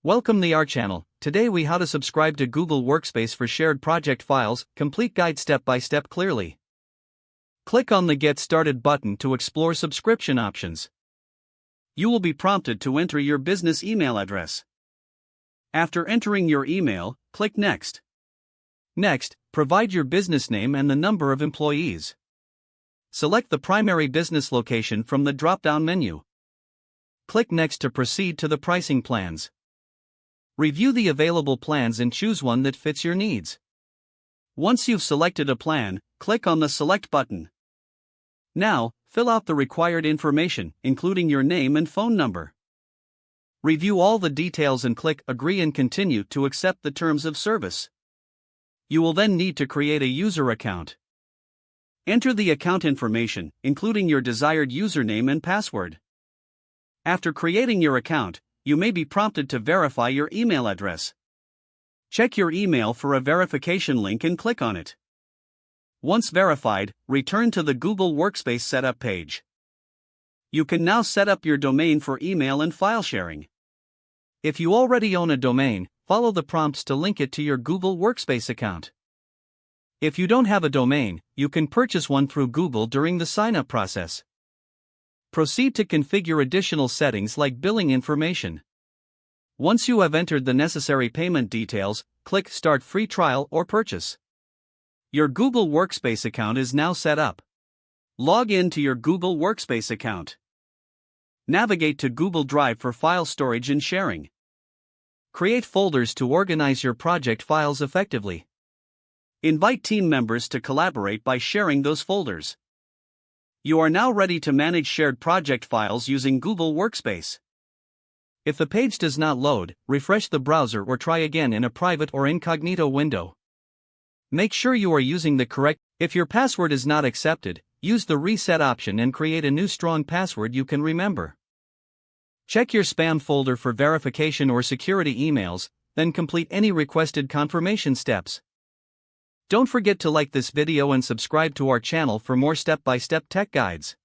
Welcome to our channel. Today we how to subscribe to Google Workspace for shared project files, complete guide step by step clearly. Click on the Get Started button to explore subscription options. You will be prompted to enter your business email address. After entering your email, click Next. Next, provide your business name and the number of employees. Select the primary business location from the drop-down menu. Click Next to proceed to the pricing plans. Review the available plans and choose one that fits your needs. Once you've selected a plan, click on the Select button. Now, fill out the required information, including your name and phone number. Review all the details and click Agree and Continue to accept the terms of service. You will then need to create a user account. Enter the account information, including your desired username and password. After creating your account, you may be prompted to verify your email address. Check your email for a verification link and click on it. Once verified, return to the Google Workspace setup page. You can now set up your domain for email and file sharing. If you already own a domain, follow the prompts to link it to your Google Workspace account. If you don't have a domain, you can purchase one through Google during the sign-up process. Proceed to configure additional settings like billing information. Once you have entered the necessary payment details, click Start Free Trial or Purchase. Your Google Workspace account is now set up. Log in to your Google Workspace account. Navigate to Google Drive for file storage and sharing. Create folders to organize your project files effectively. Invite team members to collaborate by sharing those folders. You are now ready to manage shared project files using Google Workspace. If the page does not load, refresh the browser or try again in a private or incognito window. Make sure you are using the correct. If your password is not accepted, use the reset option and create a new strong password you can remember. Check your spam folder for verification or security emails, then complete any requested confirmation steps. Don't forget to like this video and subscribe to our channel for more step-by-step tech guides.